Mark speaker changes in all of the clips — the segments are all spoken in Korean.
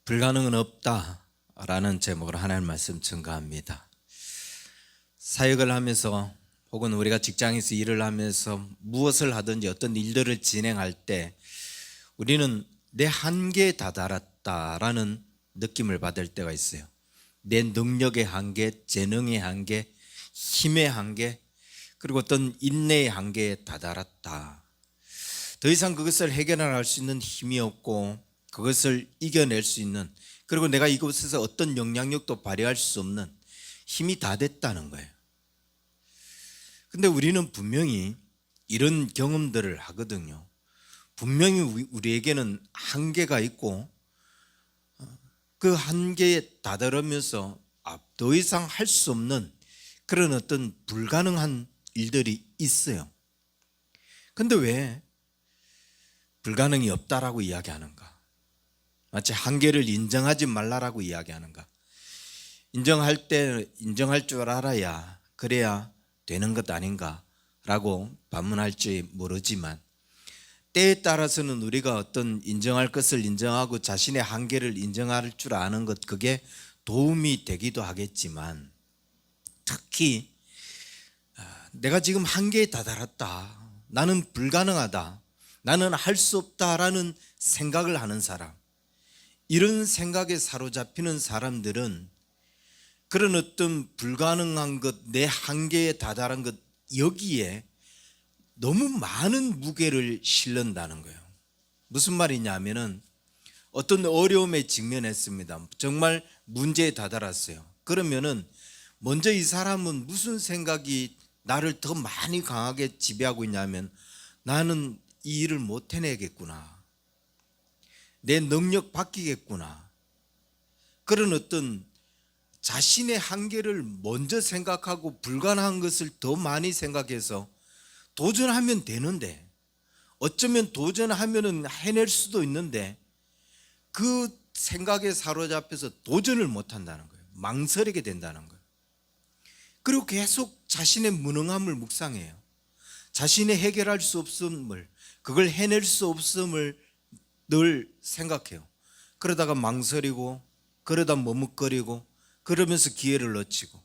Speaker 1: 불가능은 없다라는 제목으로 하나님 말씀 증거합니다. 사역을 하면서 혹은 우리가 직장에서 일을 하면서 무엇을 하든지 어떤 일들을 진행할 때 우리는 내 한계에 다다랐다라는 느낌을 받을 때가 있어요. 내 능력의 한계, 재능의 한계, 힘의 한계, 그리고 어떤 인내의 한계에 다다랐다. 더 이상 그것을 해결할 수 있는 힘이 없고 그것을 이겨낼 수 있는, 그리고 내가 이곳에서 어떤 영향력도 발휘할 수 없는 힘이 다 됐다는 거예요. 근데 우리는 분명히 이런 경험들을 하거든요. 분명히 우리에게는 한계가 있고 그 한계에 다다르면서 더 이상 할 수 없는 그런 어떤 불가능한 일들이 있어요. 근데 왜 불가능이 없다라고 이야기하는가? 마치 한계를 인정하지 말라라고 이야기하는가? 인정할 때 인정할 줄 알아야 그래야 되는 것 아닌가라고 반문할지 모르지만, 때에 따라서는 우리가 어떤 인정할 것을 인정하고 자신의 한계를 인정할 줄 아는 것, 그게 도움이 되기도 하겠지만, 특히 내가 지금 한계에 다다랐다, 나는 불가능하다, 나는 할 수 없다라는 생각을 하는 사람, 이런 생각에 사로잡히는 사람들은 그런 어떤 불가능한 것, 내 한계에 다다른 것, 여기에 너무 많은 무게를 실른다는 거예요. 무슨 말이냐면은 어떤 어려움에 직면했습니다. 정말 문제에 다다랐어요. 그러면은 먼저 이 사람은 무슨 생각이 나를 더 많이 강하게 지배하고 있냐면, 나는 이 일을 못 해내겠구나, 내 능력 바뀌겠구나, 그런 어떤 자신의 한계를 먼저 생각하고 불가능한 것을 더 많이 생각해서 도전하면 되는데, 어쩌면 도전하면 해낼 수도 있는데 그 생각에 사로잡혀서 도전을 못한다는 거예요. 망설이게 된다는 거예요. 그리고 계속 자신의 무능함을 묵상해요. 자신의 해결할 수 없음을, 그걸 해낼 수 없음을 늘 생각해요. 그러다가 망설이고, 그러다 머뭇거리고, 그러면서 기회를 놓치고,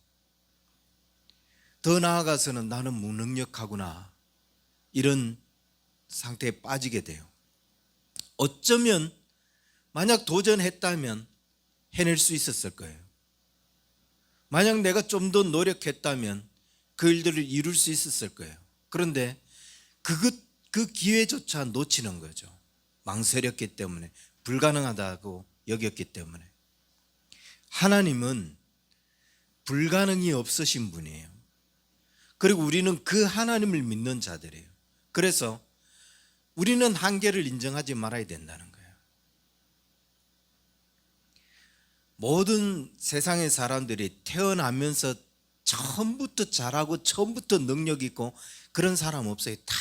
Speaker 1: 더 나아가서는 나는 무능력하구나, 이런 상태에 빠지게 돼요. 어쩌면 만약 도전했다면 해낼 수 있었을 거예요. 만약 내가 좀 더 노력했다면 그 일들을 이룰 수 있었을 거예요. 그런데 그 기회조차 놓치는 거죠. 망설였기 때문에, 불가능하다고 여겼기 때문에. 하나님은 불가능이 없으신 분이에요. 그리고 우리는 그 하나님을 믿는 자들이에요. 그래서 우리는 한계를 인정하지 말아야 된다는 거예요. 모든 세상의 사람들이 태어나면서 처음부터 잘하고 처음부터 능력 있고 그런 사람 없어요. 다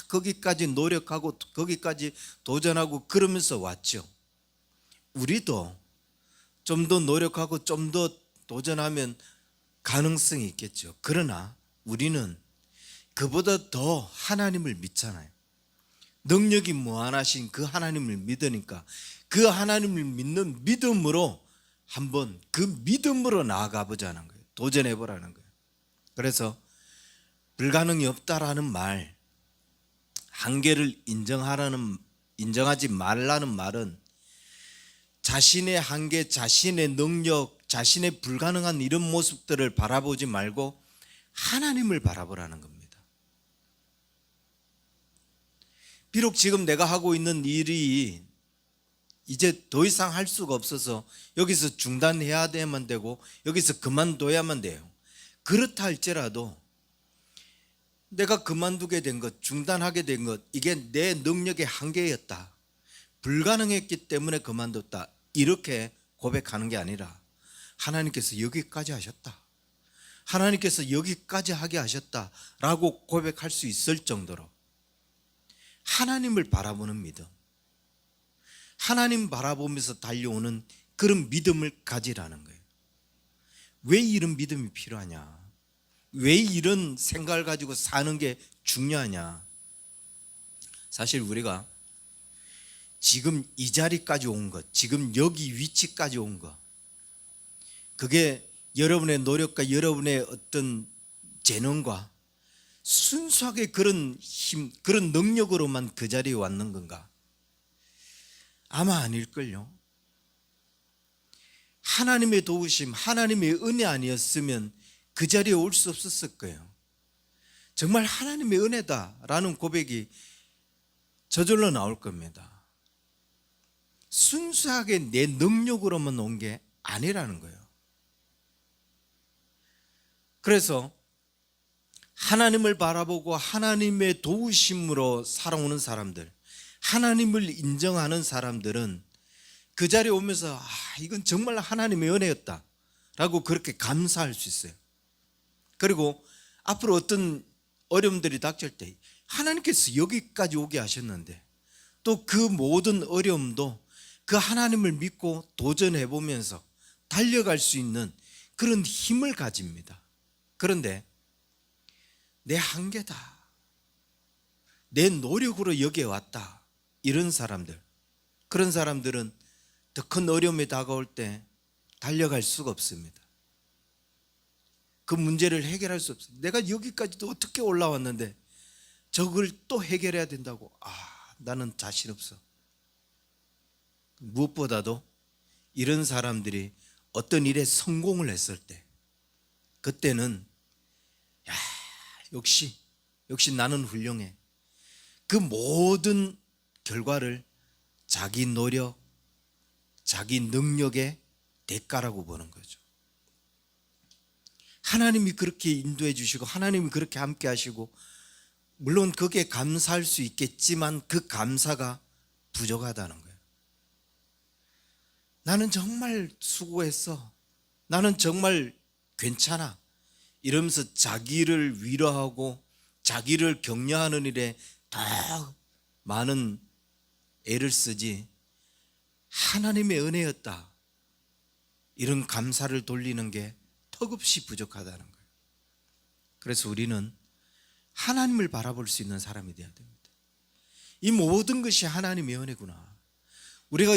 Speaker 1: 거기까지 노력하고 거기까지 도전하고 그러면서 왔죠. 우리도 좀 더 노력하고 좀 더 도전하면 가능성이 있겠죠. 그러나 우리는 그보다 더 하나님을 믿잖아요. 능력이 무한하신 그 하나님을 믿으니까 그 하나님을 믿는 믿음으로 한번 그 믿음으로 나아가 보자는 거예요. 도전해 보라는 거예요. 그래서 불가능이 없다라는 말, 한계를 인정하지 말라는 말은 자신의 한계, 자신의 능력, 자신의 불가능한 이런 모습들을 바라보지 말고 하나님을 바라보라는 겁니다. 비록 지금 내가 하고 있는 일이 이제 더 이상 할 수가 없어서 여기서 중단해야만 되고 여기서 그만둬야만 돼요. 그렇다 할지라도 내가 그만두게 된 것, 중단하게 된 것, 이게 내 능력의 한계였다, 불가능했기 때문에 그만뒀다, 이렇게 고백하는 게 아니라 하나님께서 여기까지 하셨다, 하나님께서 여기까지 하게 하셨다라고 고백할 수 있을 정도로 하나님을 바라보는 믿음, 하나님 바라보면서 달려오는 그런 믿음을 가지라는 거예요. 왜 이런 믿음이 필요하냐? 왜 이런 생각을 가지고 사는 게 중요하냐? 사실 우리가 지금 이 자리까지 온 것, 지금 여기 위치까지 온 것, 그게 여러분의 노력과 여러분의 어떤 재능과 순수하게 그런 힘, 그런 능력으로만 그 자리에 왔는 건가? 아마 아닐걸요. 하나님의 도우심, 하나님의 은혜 아니었으면 그 자리에 올 수 없었을 거예요. 정말 하나님의 은혜다라는 고백이 저절로 나올 겁니다. 순수하게 내 능력으로만 온 게 아니라는 거예요. 그래서 하나님을 바라보고 하나님의 도우심으로 살아오는 사람들, 하나님을 인정하는 사람들은 그 자리에 오면서 이건 정말 하나님의 은혜였다 라고 그렇게 감사할 수 있어요. 그리고 앞으로 어떤 어려움들이 닥칠 때 하나님께서 여기까지 오게 하셨는데 또 그 모든 어려움도 그 하나님을 믿고 도전해 보면서 달려갈 수 있는 그런 힘을 가집니다. 그런데 내 한계다, 내 노력으로 여기에 왔다, 이런 사람들, 그런 사람들은 더 큰 어려움이 다가올 때 달려갈 수가 없습니다. 그 문제를 해결할 수 없어요. 내가 여기까지도 어떻게 올라왔는데 저걸 또 해결해야 된다고? 나는 자신 없어. 무엇보다도 이런 사람들이 어떤 일에 성공을 했을 때 그때는 역시 나는 훌륭해. 그 모든 결과를 자기 노력, 자기 능력의 대가라고 보는 거죠. 하나님이 그렇게 인도해 주시고 하나님이 그렇게 함께 하시고 물론 거기에 감사할 수 있겠지만 그 감사가 부족하다는 거예요. 나는 정말 수고했어, 나는 정말 괜찮아 이러면서 자기를 위로하고 자기를 격려하는 일에 더 많은 애를 쓰지 하나님의 은혜였다 이런 감사를 돌리는 게 턱없이 부족하다는 거예요. 그래서 우리는 하나님을 바라볼 수 있는 사람이 되어야 됩니다. 이 모든 것이 하나님의 은혜구나. 우리가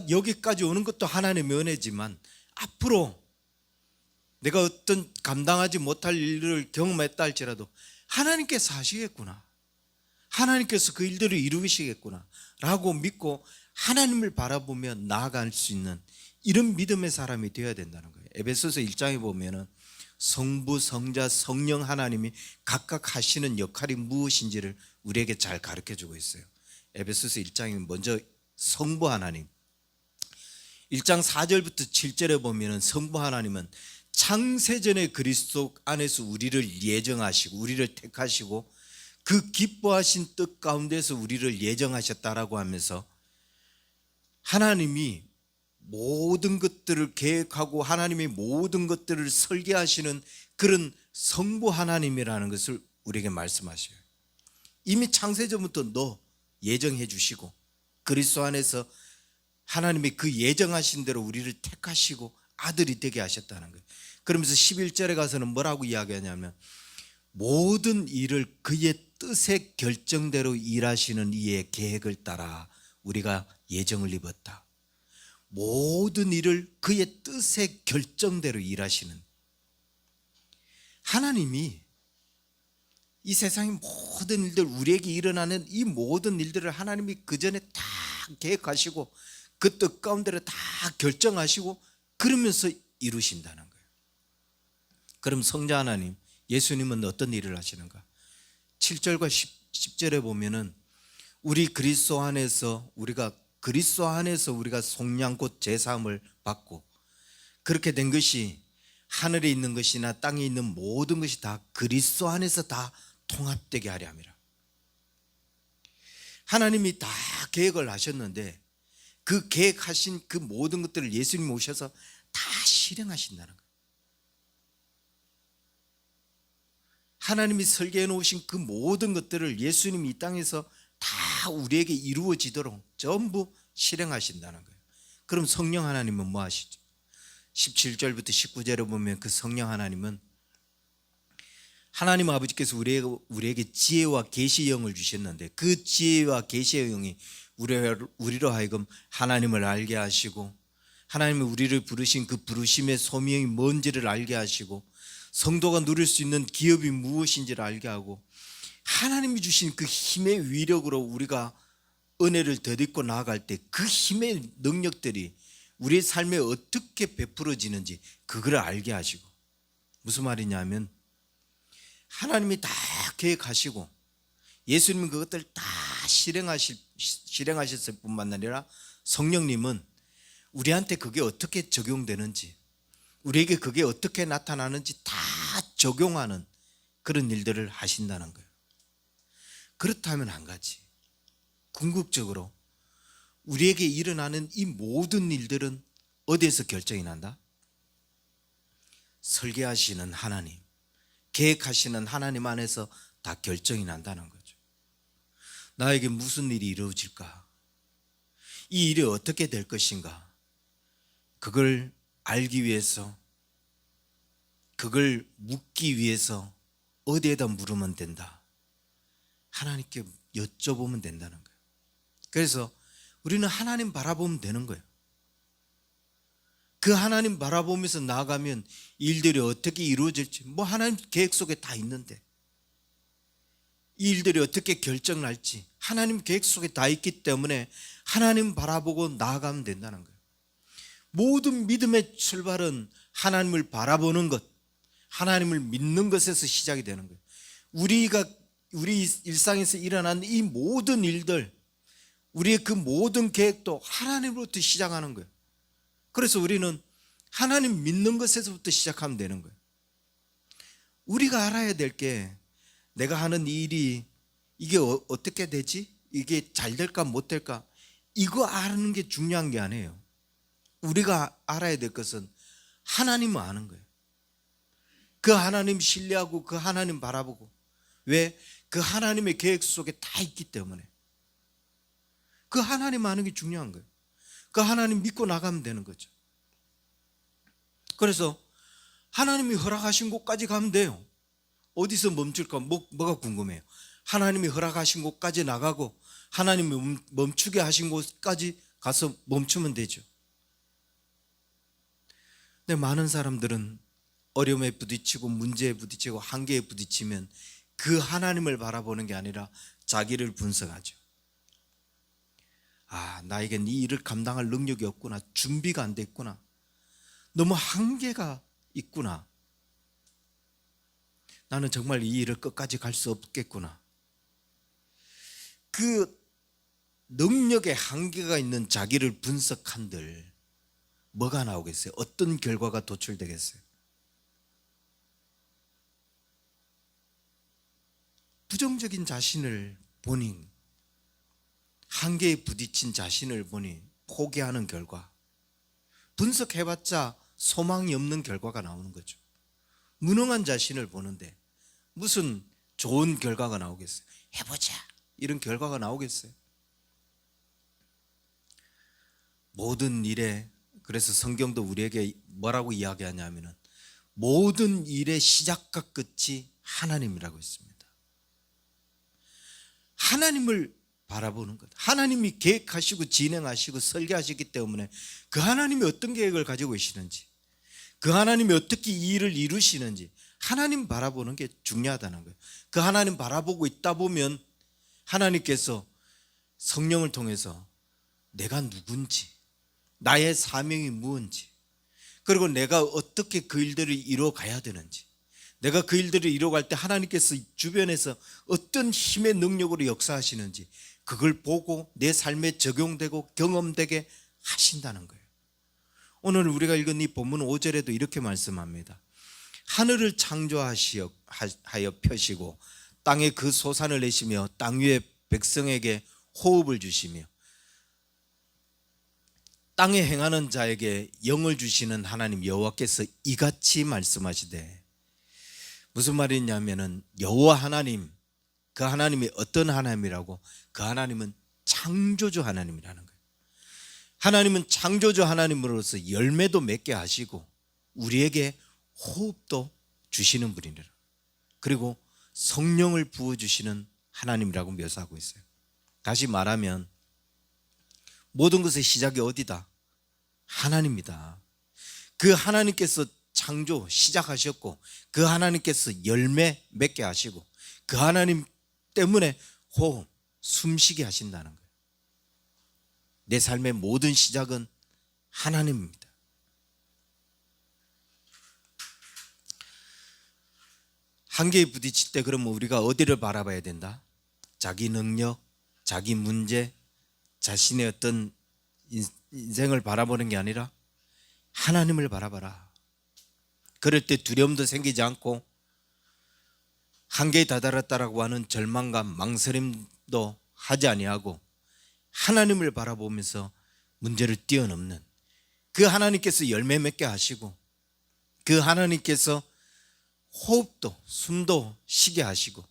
Speaker 1: 여기까지 오는 것도 하나님의 은혜지만 앞으로 내가 어떤 감당하지 못할 일을 경험했다 할지라도 하나님께서 하시겠구나, 하나님께서 그 일들을 이루시겠구나 라고 믿고 하나님을 바라보며 나아갈 수 있는 이런 믿음의 사람이 되어야 된다는 거예요. 에베소서 1장에 보면은 성부, 성자, 성령 하나님이 각각 하시는 역할이 무엇인지를 우리에게 잘 가르쳐 주고 있어요. 에베소서 1장에 먼저 성부 하나님, 1장 4절부터 7절에 보면은 성부 하나님은 창세전에 그리스도 안에서 우리를 예정하시고 우리를 택하시고 그 기뻐하신 뜻 가운데서 우리를 예정하셨다라고 하면서 하나님이 모든 것들을 계획하고 하나님이 모든 것들을 설계하시는 그런 성부 하나님이라는 것을 우리에게 말씀하셔요. 이미 창세전부터 너 예정해 주시고 그리스도 안에서 하나님이 그 예정하신 대로 우리를 택하시고 아들이 되게 하셨다는 거예요. 그러면서 11절에 가서는 뭐라고 이야기하냐면 모든 일을 그의 뜻의 결정대로 일하시는 이의 계획을 따라 우리가 예정을 입었다. 모든 일을 그의 뜻의 결정대로 일하시는 하나님이 이 세상의 모든 일들, 우리에게 일어나는 이 모든 일들을 하나님이 그 전에 다 계획하시고 그 뜻 가운데를 다 결정하시고 그러면서 이루신다는 거예요. 그럼 성자 하나님, 예수님은 어떤 일을 하시는가? 7절과 10절에 보면은 우리 그리스도 안에서 우리가 속량 곧 제사함을 받고 그렇게 된 것이 하늘에 있는 것이나 땅에 있는 모든 것이 다 그리스도 안에서 다 통합되게 하려 함이라. 하나님이 다 계획을 하셨는데 그 계획하신 그 모든 것들을 예수님이 오셔서 다 실행하신다는 거예요. 하나님이 설계해 놓으신 그 모든 것들을 예수님이 이 땅에서 다 우리에게 이루어지도록 전부 실행하신다는 거예요. 그럼 성령 하나님은 뭐 하시죠? 17절부터 19절에 보면 그 성령 하나님은 하나님 아버지께서 우리에게 지혜와 계시의 영을 주셨는데 그 지혜와 계시의 영이 우리로 하여금 하나님을 알게 하시고 하나님이 우리를 부르신 그 부르심의 소명이 뭔지를 알게 하시고 성도가 누릴 수 있는 기업이 무엇인지를 알게 하고 하나님이 주신 그 힘의 위력으로 우리가 은혜를 덧입고 나아갈 때 그 힘의 능력들이 우리의 삶에 어떻게 베풀어지는지 그걸 알게 하시고, 무슨 말이냐면 하나님이 다 계획하시고 예수님은 그것들 다 실행하셨을 뿐만 아니라 성령님은 우리한테 그게 어떻게 적용되는지, 우리에게 그게 어떻게 나타나는지 다 적용하는 그런 일들을 하신다는 거예요. 그렇다면 한 가지, 궁극적으로 우리에게 일어나는 이 모든 일들은 어디에서 결정이 난다? 설계하시는 하나님, 계획하시는 하나님 안에서 다 결정이 난다는 거죠. 나에게 무슨 일이 이루어질까? 이 일이 어떻게 될 것인가? 그걸 알기 위해서, 그걸 묻기 위해서 어디에다 물으면 된다? 하나님께 여쭤보면 된다는 거예요. 그래서 우리는 하나님 바라보면 되는 거예요. 그 하나님 바라보면서 나아가면 일들이 어떻게 이루어질지 하나님 계획 속에 다 있는데, 이 일들이 어떻게 결정날지 하나님 계획 속에 다 있기 때문에 하나님 바라보고 나아가면 된다는 거예요. 모든 믿음의 출발은 하나님을 바라보는 것, 하나님을 믿는 것에서 시작이 되는 거예요. 우리 일상에서 일어나는 이 모든 일들, 우리의 그 모든 계획도 하나님으로부터 시작하는 거예요. 그래서 우리는 하나님 믿는 것에서부터 시작하면 되는 거예요. 우리가 알아야 될 게, 내가 하는 이 일이 이게 어떻게 되지? 이게 잘 될까 못 될까? 이거 아는 게 중요한 게 아니에요. 우리가 알아야 될 것은 하나님을 아는 거예요. 그 하나님 신뢰하고 그 하나님 바라보고. 왜? 그 하나님의 계획 속에 다 있기 때문에. 그 하나님 아는 게 중요한 거예요. 그 하나님 믿고 나가면 되는 거죠. 그래서 하나님이 허락하신 곳까지 가면 돼요. 어디서 멈출까? 뭐가 궁금해요? 하나님이 허락하신 곳까지 나가고 하나님이 멈추게 하신 곳까지 가서 멈추면 되죠. 근데 많은 사람들은 어려움에 부딪히고 문제에 부딪히고 한계에 부딪히면 그 하나님을 바라보는 게 아니라 자기를 분석하죠. 나에겐 이 일을 감당할 능력이 없구나. 준비가 안 됐구나. 너무 한계가 있구나. 나는 정말 이 일을 끝까지 갈 수 없겠구나. 그 능력의 한계가 있는 자기를 분석한들 뭐가 나오겠어요? 어떤 결과가 도출되겠어요? 부정적인 자신을 보니, 한계에 부딪힌 자신을 보니 포기하는 결과, 분석해봤자 소망이 없는 결과가 나오는 거죠. 무능한 자신을 보는데 무슨 좋은 결과가 나오겠어요? 해보자, 이런 결과가 나오겠어요? 모든 일에, 그래서 성경도 우리에게 뭐라고 이야기하냐면은 모든 일의 시작과 끝이 하나님이라고 했습니다. 하나님을 바라보는 것, 하나님이 계획하시고 진행하시고 설계하시기 때문에 그 하나님이 어떤 계획을 가지고 계시는지, 그 하나님이 어떻게 이 일을 이루시는지 하나님 바라보는 게 중요하다는 거예요. 그 하나님 바라보고 있다 보면 하나님께서 성령을 통해서 내가 누군지, 나의 사명이 무엇인지, 그리고 내가 어떻게 그 일들을 이루어가야 되는지, 내가 그 일들을 이루어갈 때 하나님께서 주변에서 어떤 힘의 능력으로 역사하시는지 그걸 보고 내 삶에 적용되고 경험되게 하신다는 거예요. 오늘 우리가 읽은 이 본문 5절에도 이렇게 말씀합니다. 하늘을 창조하여 펴시고 땅에 그 소산을 내시며 땅 위에 백성에게 호흡을 주시며 땅에 행하는 자에게 영을 주시는 하나님 여호와께서 이같이 말씀하시되, 무슨 말이냐면은 여호와 하나님, 그 하나님이 어떤 하나님이라고? 그 하나님은 창조주 하나님이라는 거예요. 하나님은 창조주 하나님으로서 열매도 맺게 하시고 우리에게 호흡도 주시는 분이라. 그리고 성령을 부어주시는 하나님이라고 묘사하고 있어요. 다시 말하면 모든 것의 시작이 어디다? 하나님이다. 그 하나님께서 창조 시작하셨고, 그 하나님께서 열매 맺게 하시고, 그 하나님 때문에 호흡, 숨쉬게 하신다는 거예요. 내 삶의 모든 시작은 하나님입니다. 한계에 부딪힐 때 그러면 우리가 어디를 바라봐야 된다? 자기 능력, 자기 문제, 자신의 어떤 인생을 바라보는 게 아니라 하나님을 바라봐라. 그럴 때 두려움도 생기지 않고 한계에 다다랐다라고 하는 절망감, 망설임도 하지 아니하고 하나님을 바라보면서 문제를 뛰어넘는, 그 하나님께서 열매 맺게 하시고, 그 하나님께서 호흡도 숨도 쉬게 하시고,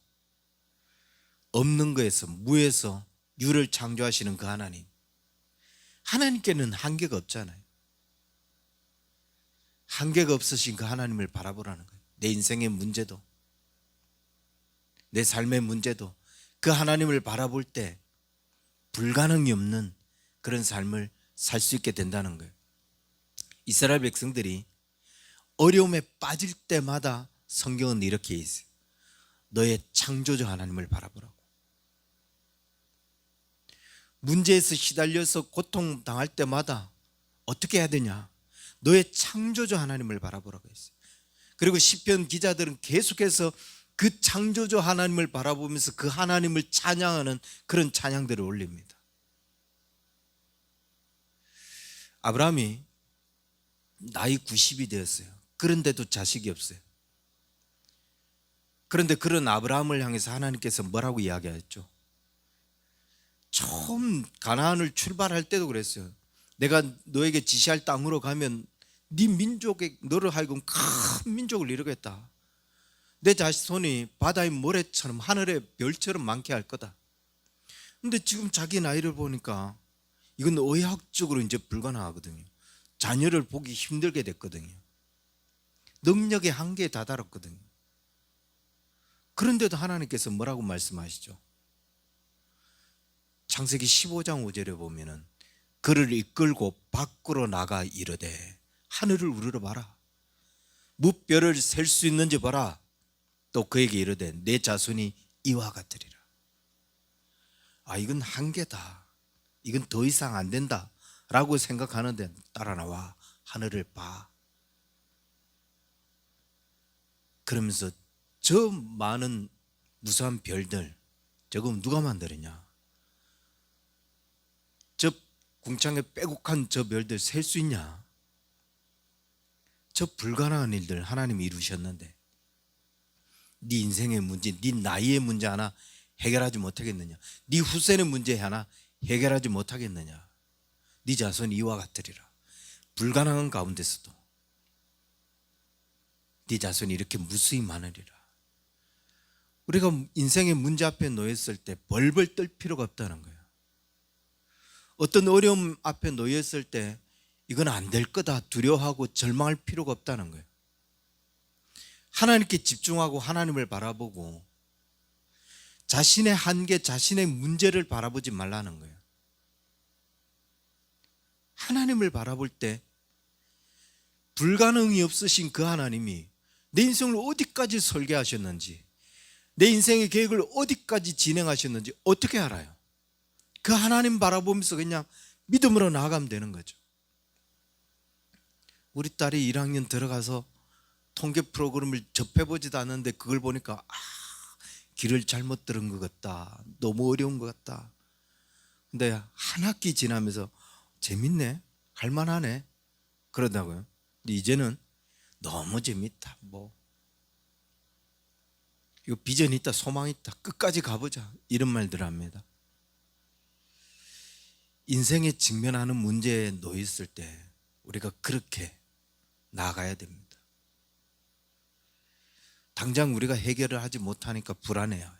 Speaker 1: 없는 거에서 무에서 유를 창조하시는 그 하나님, 하나님께는 한계가 없잖아요. 한계가 없으신 그 하나님을 바라보라는 거예요. 내 인생의 문제도, 내 삶의 문제도 그 하나님을 바라볼 때 불가능이 없는 그런 삶을 살 수 있게 된다는 거예요. 이스라엘 백성들이 어려움에 빠질 때마다 성경은 이렇게 있어요. 너의 창조주 하나님을 바라보라고. 문제에서 시달려서 고통당할 때마다 어떻게 해야 되냐? 너의 창조주 하나님을 바라보라고 했어요. 그리고 시편 기자들은 계속해서 그 창조주 하나님을 바라보면서 그 하나님을 찬양하는 그런 찬양들을 올립니다. 아브라함이 나이 90이 되었어요. 그런데도 자식이 없어요. 그런데 그런 아브라함을 향해서 하나님께서 뭐라고 이야기했죠? 처음 가나안을 출발할 때도 그랬어요. 내가 너에게 지시할 땅으로 가면 네 민족에 너를 하여금 큰 민족을 이루겠다. 내 자손이 바다의 모래처럼 하늘의 별처럼 많게 할 거다. 근데 지금 자기 나이를 보니까 이건 의학적으로 이제 불가능하거든요. 자녀를 보기 힘들게 됐거든요. 능력의 한계에 다다랐거든요. 그런데도 하나님께서 뭐라고 말씀하시죠? 창세기 15장 5절에 보면은 그를 이끌고 밖으로 나가 이르되 하늘을 우러러 봐라. 무뼈를 셀 수 있는지 봐라. 또 그에게 이르되 내 자손이 이와 같으리라. 이건 한계다. 이건 더 이상 안 된다 라고 생각하는데 따라 나와 하늘을 봐. 그러면서 저 많은 무수한 별들, 저거 누가 만들었냐? 저 궁창에 빼곡한 저 별들 셀 수 있냐? 저 불가능한 일들 하나님이 이루셨는데 네 인생의 문제, 네 나이의 문제 하나 해결하지 못하겠느냐? 네 후세의 문제 하나 해결하지 못하겠느냐? 네 자손이 이와 같으리라. 불가능한 가운데서도 네 자손이 이렇게 무수히 많으리라. 우리가 인생의 문제 앞에 놓였을 때 벌벌 떨 필요가 없다는 거예요. 어떤 어려움 앞에 놓였을 때 이건 안 될 거다 두려워하고 절망할 필요가 없다는 거예요. 하나님께 집중하고 하나님을 바라보고 자신의 한계, 자신의 문제를 바라보지 말라는 거예요. 하나님을 바라볼 때 불가능이 없으신 그 하나님이 내 인생을 어디까지 설계하셨는지, 내 인생의 계획을 어디까지 진행하셨는지 어떻게 알아요? 그 하나님 바라보면서 그냥 믿음으로 나아가면 되는 거죠. 우리 딸이 1학년 들어가서 통계 프로그램을 접해보지도 않았는데 그걸 보니까 길을 잘못 들은 것 같다, 너무 어려운 것 같다. 근데 한 학기 지나면서 재밌네, 할만하네 그러다고요. 근데 이제는 너무 재밌다, 이거 비전이 있다, 소망이 있다, 끝까지 가보자 이런 말들을 합니다. 인생에 직면하는 문제에 놓였을 때 우리가 그렇게 나아가야 됩니다. 당장 우리가 해결을 하지 못하니까 불안해요.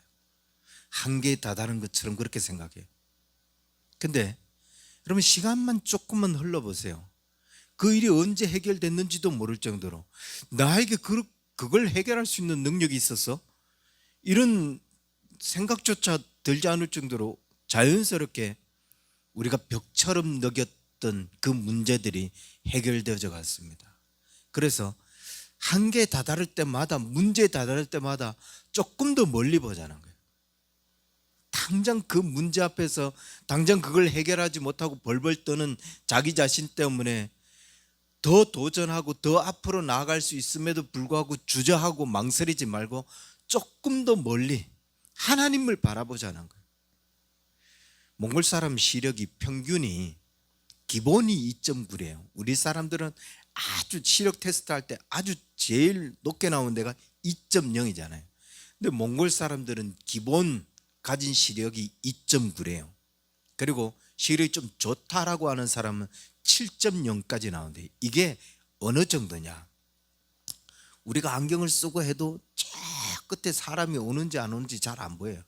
Speaker 1: 한계에 다다른 것처럼 그렇게 생각해요. 근데 여러분 시간만 조금만 흘러보세요. 그 일이 언제 해결됐는지도 모를 정도로 나에게 그걸 해결할 수 있는 능력이 있어서 이런 생각조차 들지 않을 정도로 자연스럽게 우리가 벽처럼 느꼈던 그 문제들이 해결되어져 갔습니다. 그래서 한계에 다다를 때마다, 문제에 다다를 때마다 조금 더 멀리 보자는 거예요. 당장 그 문제 앞에서 당장 그걸 해결하지 못하고 벌벌 떠는 자기 자신 때문에 더 도전하고 더 앞으로 나아갈 수 있음에도 불구하고 주저하고 망설이지 말고 조금 더 멀리 하나님을 바라보자는 거예요. 몽골 사람 시력이 평균이 기본이 2.9래요. 우리 사람들은 아주 시력 테스트 할 때 아주 제일 높게 나온 데가 2.0이잖아요. 근데 몽골 사람들은 기본 가진 시력이 2.9래요. 그리고 시력이 좀 좋다라고 하는 사람은 7.0까지 나오는데, 이게 어느 정도냐? 우리가 안경을 쓰고 해도 저 끝에 사람이 오는지 안 오는지 잘 안 보여요.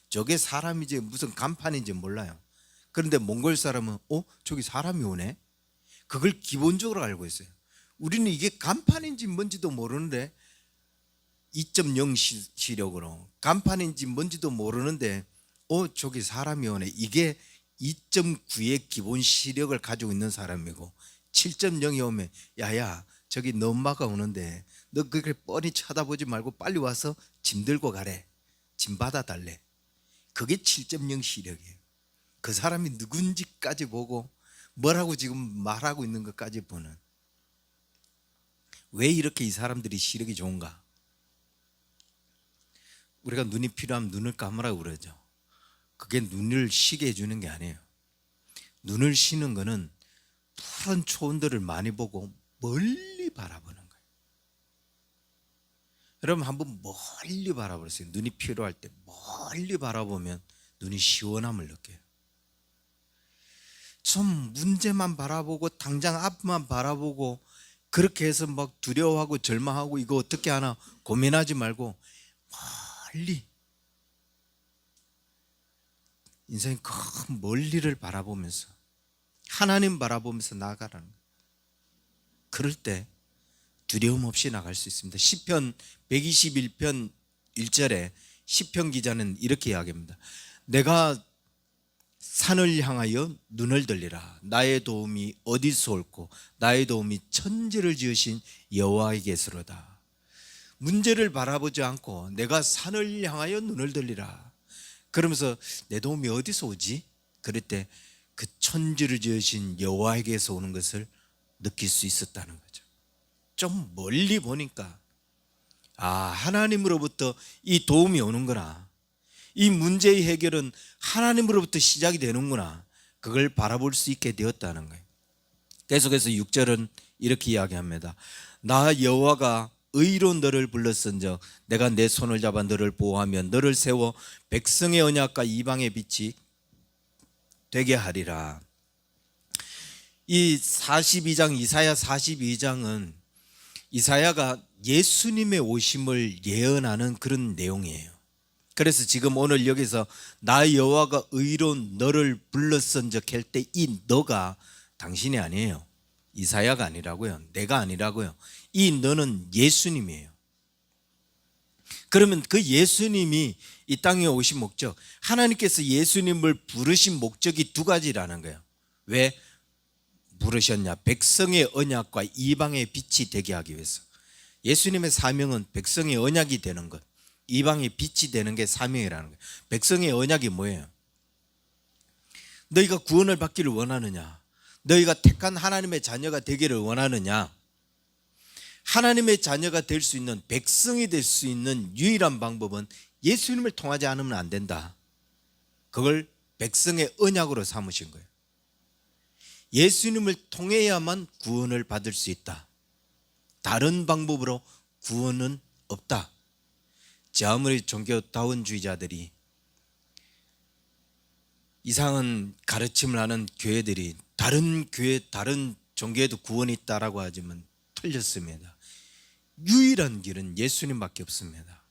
Speaker 1: 저게 사람이지 무슨 간판인지 몰라요. 그런데 몽골 사람은 저기 사람이 오네? 그걸 기본적으로 알고 있어요. 우리는 이게 간판인지 뭔지도 모르는데 2.0 시력으로 간판인지 뭔지도 모르는데 저기 사람이 오네. 이게 2.9의 기본 시력을 가지고 있는 사람이고, 7.0이 오면 야야 저기 너 엄마가 오는데 너 그렇게 뻔히 쳐다보지 말고 빨리 와서 짐 들고 가래. 짐 받아 달래. 그게 7.0 시력이에요. 그 사람이 누군지까지 보고 뭐라고 지금 말하고 있는 것까지 보는. 왜 이렇게 이 사람들이 시력이 좋은가? 우리가 눈이 필요하면 눈을 감으라고 그러죠. 그게 눈을 쉬게 해주는 게 아니에요. 눈을 쉬는 거는 푸른 초원들을 많이 보고 멀리 바라보는 거예요. 여러분 한번 멀리 바라보세요. 눈이 필요할 때 멀리 바라보면 눈이 시원함을 느껴요. 좀 문제만 바라보고 당장 앞만 바라보고 그렇게 해서 막 두려워하고 절망하고 이거 어떻게 하나 고민하지 말고 멀리, 인생의 큰 멀리를 바라보면서 하나님 바라보면서 나아가라는 거예요. 그럴 때 두려움 없이 나갈 수 있습니다. 시편 121편 1절에 시편 기자는 이렇게 이야기합니다. 내가 산을 향하여 눈을 들리라. 나의 도움이 어디서 올꼬? 나의 도움이 천지를 지으신 여호와에게서로다. 문제를 바라보지 않고 내가 산을 향하여 눈을 들리라. 그러면서 내 도움이 어디서 오지? 그럴 때 그 천지를 지으신 여호와에게서 오는 것을 느낄 수 있었다는 거죠. 좀 멀리 보니까 하나님으로부터 이 도움이 오는구나. 이 문제의 해결은 하나님으로부터 시작이 되는구나. 그걸 바라볼 수 있게 되었다는 거예요. 계속해서 6절은 이렇게 이야기합니다. 나 여호와가 의로운 너를 불렀은즉 내가 내 손을 잡아 너를 보호하며 너를 세워 백성의 언약과 이방의 빛이 되게 하리라. 이 42장 이사야 42장은 이사야가 예수님의 오심을 예언하는 그런 내용이에요. 그래서 지금 오늘 여기서 나 여호와가 의로운 너를 불렀은즉 할 때 이 너가 당신이 아니에요. 이사야가 아니라고요. 내가 아니라고요. 이 너는 예수님이에요. 그러면 그 예수님이 이 땅에 오신 목적, 하나님께서 예수님을 부르신 목적이 두 가지라는 거예요. 왜 부르셨냐? 백성의 언약과 이방의 빛이 되게 하기 위해서. 예수님의 사명은 백성의 언약이 되는 것, 이방의 빛이 되는 게 사명이라는 거예요. 백성의 언약이 뭐예요? 너희가 구원을 받기를 원하느냐? 너희가 택한 하나님의 자녀가 되기를 원하느냐? 하나님의 자녀가 될 수 있는, 백성이 될 수 있는 유일한 방법은 예수님을 통하지 않으면 안 된다. 그걸 백성의 언약으로 삼으신 거예요. 예수님을 통해야만 구원을 받을 수 있다. 다른 방법으로 구원은 없다. 아무리 종교다원주의자들이, 이상한 가르침을 하는 교회들이 다른 교회, 다른 종교에도 구원이 있다라고 하지만 틀렸습니다. 유일한 길은 예수님밖에 없습니다.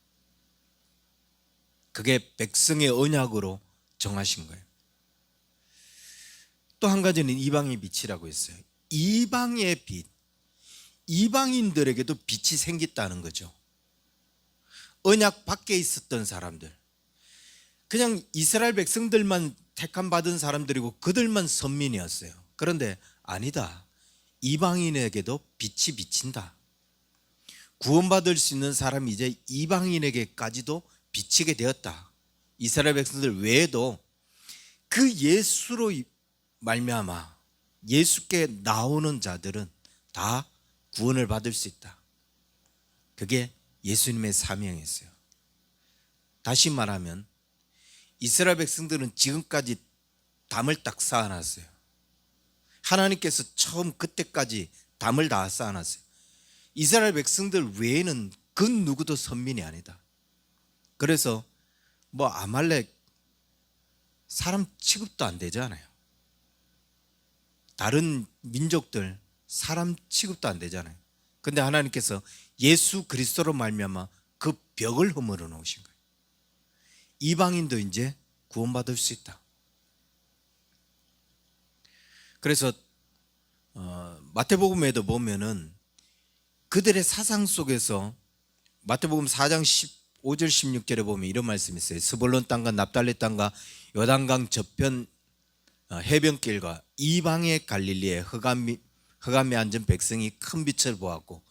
Speaker 1: 그게 백성의 언약으로 정하신 거예요. 또 한 가지는 이방의 빛이라고 했어요. 이방의 빛, 이방인들에게도 빛이 생겼다는 거죠. 언약 밖에 있었던 사람들, 그냥 이스라엘 백성들만 택함 받은 사람들이고 그들만 선민이었어요. 그런데 아니다. 이방인에게도 빛이 비친다. 구원받을 수 있는 사람이 이제 이방인에게까지도 비치게 되었다. 이스라엘 백성들 외에도 그 예수로 말미암아 예수께 나오는 자들은 다 구원을 받을 수 있다. 그게 예수님의 사명이었어요. 다시 말하면 이스라엘 백성들은 지금까지 담을 딱 쌓아놨어요. 하나님께서 처음 그때까지 담을 다 쌓아놨어요. 이스라엘 백성들 외에는 그 누구도 선민이 아니다. 그래서 뭐 아말렉 사람 취급도 안 되잖아요. 다른 민족들 사람 취급도 안 되잖아요. 근데 하나님께서 예수 그리스도로 말미암아 그 벽을 허물어 놓으신 거예요. 이방인도 이제 구원받을 수 있다. 그래서 마태복음에도 보면은 그들의 사상 속에서 마태복음 4장 15절 16절에 보면 이런 말씀이 있어요. 스불론 땅과 납달리 땅과 요단강 저편 해변길과 이방의 갈릴리에 흑암에 앉은 백성이 큰 빛을 보았고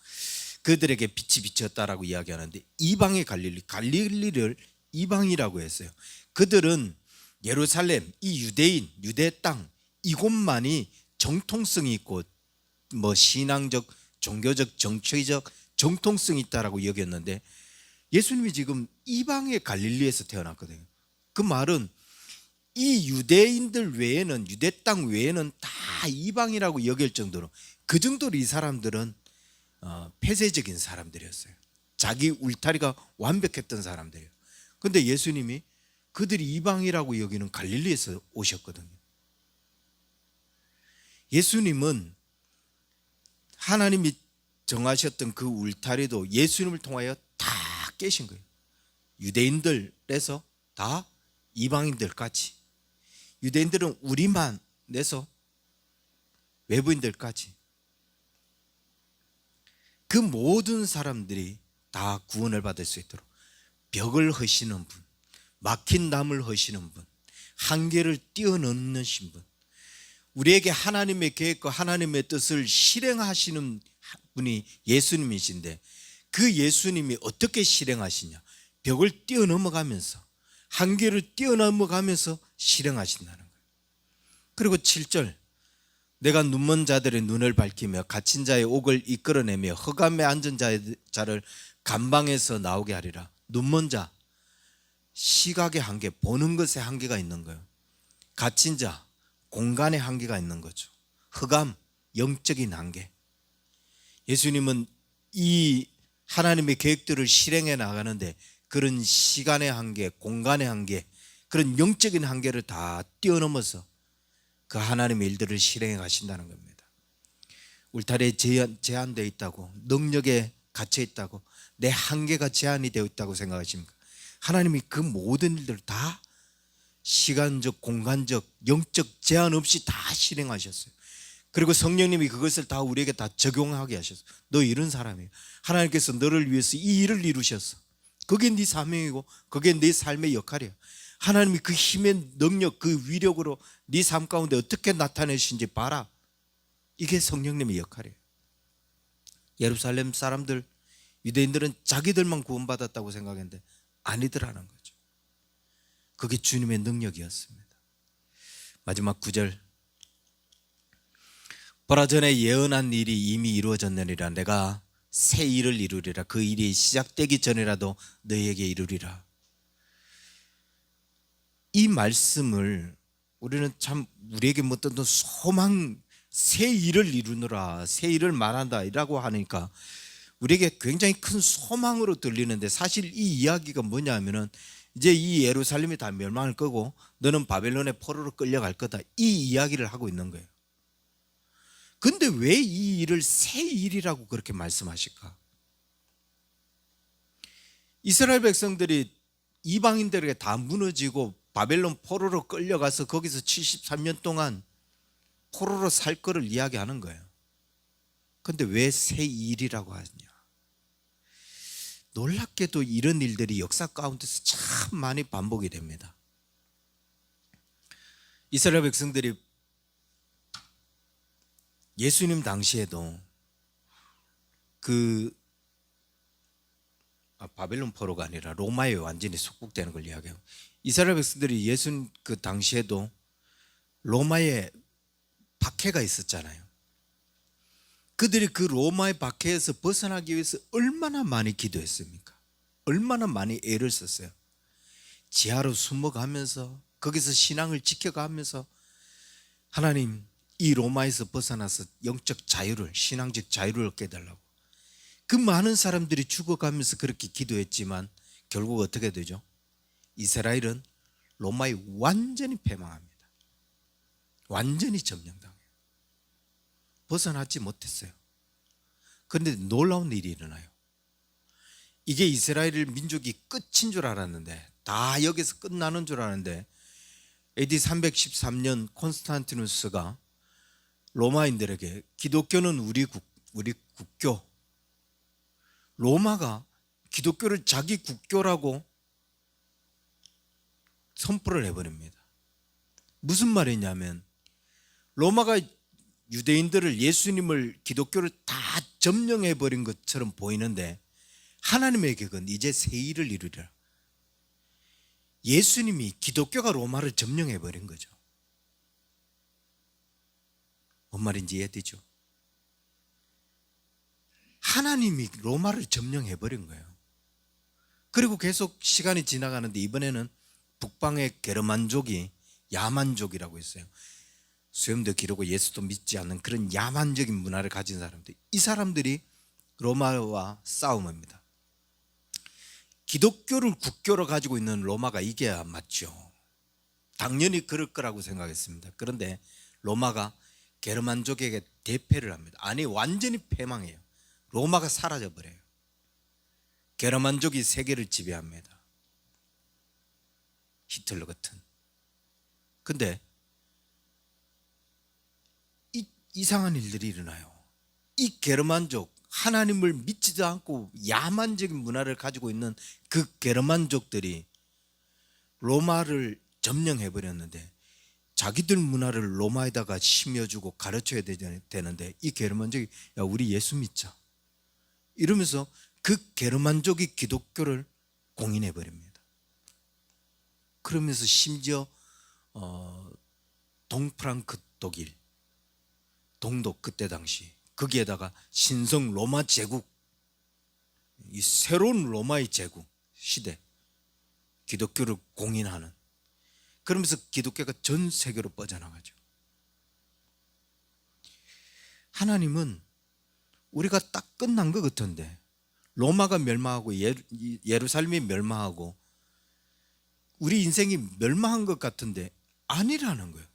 Speaker 1: 그들에게 빛이 비쳤다라고 이야기하는데, 이방의 갈릴리를 이방이라고 했어요. 그들은 예루살렘, 이 유대인, 유대 땅 이곳만이 정통성이 있고 뭐 신앙적, 종교적, 정치적 정통성이 있다라고 여겼는데, 예수님이 지금 이방의 갈릴리에서 태어났거든요. 그 말은 이 유대인들 외에는, 유대 땅 외에는 다 이방이라고 여길 정도로, 그 정도로 이 사람들은 폐쇄적인 사람들이었어요. 자기 울타리가 완벽했던 사람들이에요. 근데 예수님이 그들이 이방이라고 여기는 갈릴리에서 오셨거든요. 예수님은 하나님이 정하셨던 그 울타리도 예수님을 통하여 다 깨신 거예요. 유대인들에서 다 이방인들까지, 유대인들은 우리만 내서 외부인들까지, 그 모든 사람들이 다 구원을 받을 수 있도록 벽을 허시는 분, 막힌 담을 허시는 분, 한계를 뛰어넘으신 분, 우리에게 하나님의 계획과 하나님의 뜻을 실행하시는 분이 예수님이신데, 그 예수님이 어떻게 실행하시냐? 벽을 뛰어넘어가면서, 한계를 뛰어넘어가면서 실행하신다는 거예요. 그리고 7절, 내가 눈먼 자들의 눈을 밝히며 갇힌 자의 옥을 이끌어내며 흑암에 앉은 자를 감방에서 나오게 하리라. 눈먼 자, 시각의 한계, 보는 것에 한계가 있는 거예요. 갇힌 자, 공간의 한계가 있는 거죠. 흑암, 영적인 한계. 예수님은 이 하나님의 계획들을 실행해 나가는데 그런 시간의 한계, 공간의 한계, 그런 영적인 한계를 다 뛰어넘어서 그 하나님의 일들을 실행해 가신다는 겁니다. 울타리에 제한되어 있다고, 능력에 갇혀 있다고, 내 한계가 제한이 되어 있다고 생각하십니까? 하나님이 그 모든 일들을 다 시간적, 공간적, 영적 제한 없이 다 실행하셨어요. 그리고 성령님이 그것을 다 우리에게 다 적용하게 하셨어요. 너 이런 사람이에요. 하나님께서 너를 위해서 이 일을 이루셨어. 그게 네 사명이고 그게 네 삶의 역할이야. 하나님이 그 힘의 능력, 그 위력으로 네 삶 가운데 어떻게 나타내신지 봐라. 이게 성령님의 역할이에요. 예루살렘 사람들, 유대인들은 자기들만 구원받았다고 생각했는데 아니더라는 거죠. 그게 주님의 능력이었습니다. 마지막 9절, 보라, 전에 예언한 일이 이미 이루어졌느니라. 내가 새 일을 이루리라. 그 일이 시작되기 전이라도 너희에게 이루리라. 이 말씀을 우리는 참 우리에게 어떤 소망, 새 일을 이루느라, 새 일을 말한다 이라고 하니까 우리에게 굉장히 큰 소망으로 들리는데, 사실 이 이야기가 뭐냐 하면은 이제 이 예루살렘이 다 멸망할 거고 너는 바벨론의 포로로 끌려갈 거다, 이 이야기를 하고 있는 거예요. 근데 왜 이 일을 새 일이라고 그렇게 말씀하실까? 이스라엘 백성들이 이방인들에게 다 무너지고 바벨론 포로로 끌려가서 거기서 73년 동안 포로로 살 거를 이야기하는 거예요. 근데 왜 새 일이라고 하냐? 놀랍게도 이런 일들이 역사 가운데서 참 많이 반복이 됩니다. 이스라엘 백성들이 예수님 당시에도 바벨론 포로가 아니라 로마에 완전히 속국되는 걸 이야기해요. 이스라엘 백성들이 예수님 그 당시에도 로마에 박해가 있었잖아요. 그들이 그 로마의 박해에서 벗어나기 위해서 얼마나 많이 기도했습니까? 얼마나 많이 애를 썼어요. 지하로 숨어가면서 거기서 신앙을 지켜가면서 하나님, 이 로마에서 벗어나서 영적 자유를, 신앙적 자유를 얻게 해달라고. 그 많은 사람들이 죽어가면서 그렇게 기도했지만 결국 어떻게 되죠? 이스라엘은 로마에 완전히 패망합니다. 완전히 점령당해요. 벗어나지 못했어요. 그런데 놀라운 일이 일어나요. 이게 이스라엘 민족이 끝인 줄 알았는데, 다 여기서 끝나는 줄 알았는데, AD 313년 콘스탄티누스가 로마인들에게 기독교는 우리 국교, 로마가 기독교를 자기 국교라고 선포를 해버립니다. 무슨 말이냐면 로마가 유대인들을, 예수님을, 기독교를 다 점령해버린 것처럼 보이는데 하나님의 계획은 이제 새 일을 이루리라. 예수님이, 기독교가 로마를 점령해버린 거죠. 뭔 말인지 이해되죠? 하나님이 로마를 점령해버린 거예요. 그리고 계속 시간이 지나가는데 이번에는 북방의 게르만족이, 야만족이라고 있어요. 수염도 기르고 예수도 믿지 않는 그런 야만적인 문화를 가진 사람들, 이 사람들이 로마와 싸움합니다. 기독교를 국교로 가지고 있는 로마가 이겨야 맞죠. 당연히 그럴 거라고 생각했습니다. 그런데 로마가 게르만족에게 대패를 합니다. 아니, 완전히 패망해요. 로마가 사라져버려요. 게르만족이 세계를 지배합니다. 히틀러 같은. 근데 이상한 일들이 일어나요. 이 게르만족, 하나님을 믿지도 않고 야만적인 문화를 가지고 있는 그 게르만족들이 로마를 점령해버렸는데 자기들 문화를 로마에다가 심어주고 가르쳐야 되는데 이 게르만족이, 야, 우리 예수 믿자 이러면서 그 게르만족이 기독교를 공인해버립니다. 그러면서 심지어 동프랑크 독일, 동독, 그때 당시 거기에다가 신성 로마 제국, 이 새로운 로마의 제국 시대, 기독교를 공인하는, 그러면서 기독교가 전 세계로 뻗어나가죠. 하나님은 우리가 딱 끝난 것 같은데, 로마가 멸망하고 예루살렘이 멸망하고 우리 인생이 멸망한 것 같은데 아니라는 거예요.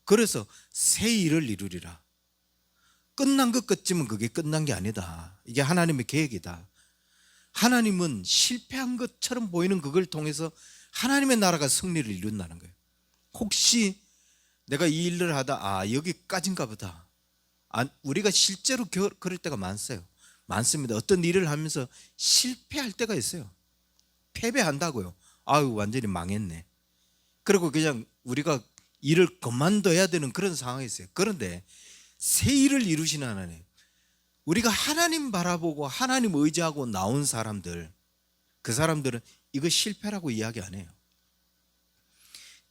Speaker 1: 그래서 새 일을 이루리라. 끝난 것 같지만 그게 끝난 게 아니다. 이게 하나님의 계획이다. 하나님은 실패한 것처럼 보이는 그걸 통해서 하나님의 나라가 승리를 이룬다는 거예요. 혹시 내가 이 일을 하다 여기까지인가 보다. 우리가 실제로 그럴 때가 많습니다. 어떤 일을 하면서 실패할 때가 있어요. 패배한다고요. 완전히 망했네. 그리고 그냥 우리가 일을 그만둬야 되는 그런 상황이 있어요. 그런데 새 일을 이루시는 하나님, 우리가 하나님 바라보고 하나님 의지하고 나온 사람들, 그 사람들은 이거 실패라고 이야기 안 해요.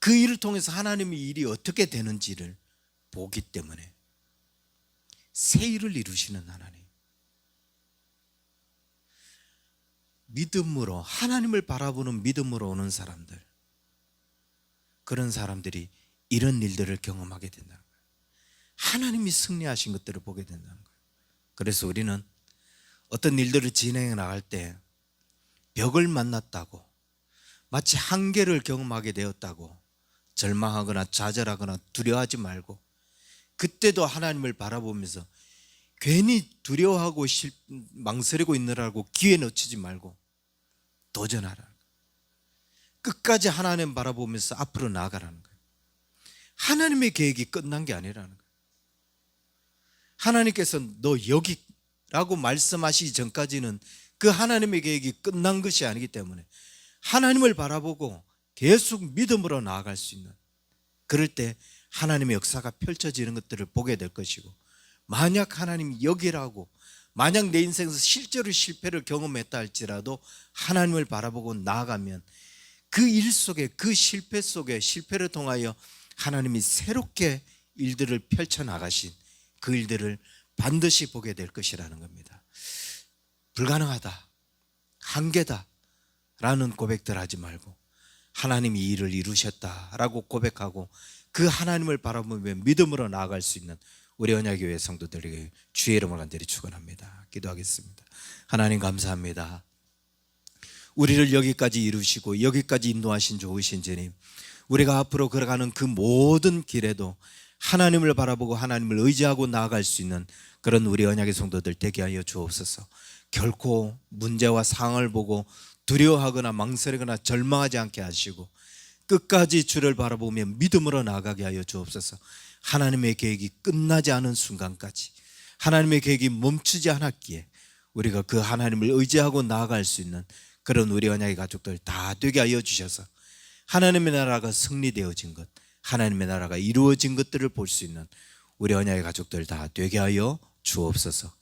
Speaker 1: 그 일을 통해서 하나님의 일이 어떻게 되는지를 보기 때문에 새 일을 이루시는 하나님, 믿음으로, 하나님을 바라보는 믿음으로 오는 사람들, 그런 사람들이 이런 일들을 경험하게 된다는 거예요. 하나님이 승리하신 것들을 보게 된다는 거예요. 그래서 우리는 어떤 일들을 진행해 나갈 때 벽을 만났다고, 마치 한계를 경험하게 되었다고 절망하거나 좌절하거나 두려워하지 말고, 그때도 하나님을 바라보면서 괜히 두려워하고 망설이고 있느라고 기회 놓치지 말고 도전하라. 끝까지 하나님 바라보면서 앞으로 나아가라는 거예요. 하나님의 계획이 끝난 게 아니라는 거예요. 하나님께서 너 여기라고 말씀하시기 전까지는 그 하나님의 계획이 끝난 것이 아니기 때문에 하나님을 바라보고 계속 믿음으로 나아갈 수 있는, 그럴 때 하나님의 역사가 펼쳐지는 것들을 보게 될 것이고, 만약 하나님이 여기라고, 만약 내 인생에서 실제로 실패를 경험했다 할지라도 하나님을 바라보고 나아가면 그 일 속에, 그 실패 속에, 실패를 통하여 하나님이 새롭게 일들을 펼쳐나가신 그 일들을 반드시 보게 될 것이라는 겁니다. 불가능하다, 한계다 라는 고백들 하지 말고 하나님이 이 일을 이루셨다라고 고백하고 그 하나님을 바라보며 믿음으로 나아갈 수 있는 우리 언약교회 성도들에게 주의 이름을 간절히 축원합니다. 기도하겠습니다. 하나님 감사합니다. 우리를 여기까지 이루시고 여기까지 인도하신 좋으신 주님, 우리가 앞으로 걸어가는 그 모든 길에도 하나님을 바라보고 하나님을 의지하고 나아갈 수 있는 그런 우리 언약의 성도들 되게 하여 주옵소서. 결코 문제와 상황을 보고 두려워하거나 망설이거나 절망하지 않게 하시고 끝까지 주를 바라보며 믿음으로 나아가게 하여 주옵소서. 하나님의 계획이 끝나지 않은 순간까지, 하나님의 계획이 멈추지 않았기에 우리가 그 하나님을 의지하고 나아갈 수 있는 그런 우리 언약의 가족들 다 되게 하여 주셔서 하나님의 나라가 승리되어진 것, 하나님의 나라가 이루어진 것들을 볼 수 있는 우리 언약의 가족들 다 되게 하여 주옵소서.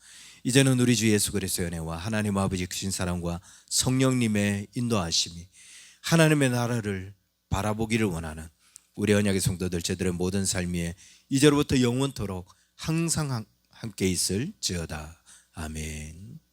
Speaker 1: 이제는 우리 주 예수 그리스도의 은혜와 하나님 아버지 크신 사랑과 성령님의 인도하심이 하나님의 나라를 바라보기를 원하는 우리 언약의 성도들 저들의 모든 삶 위에 이제로부터 영원토록 항상 함께 있을지어다. 아멘.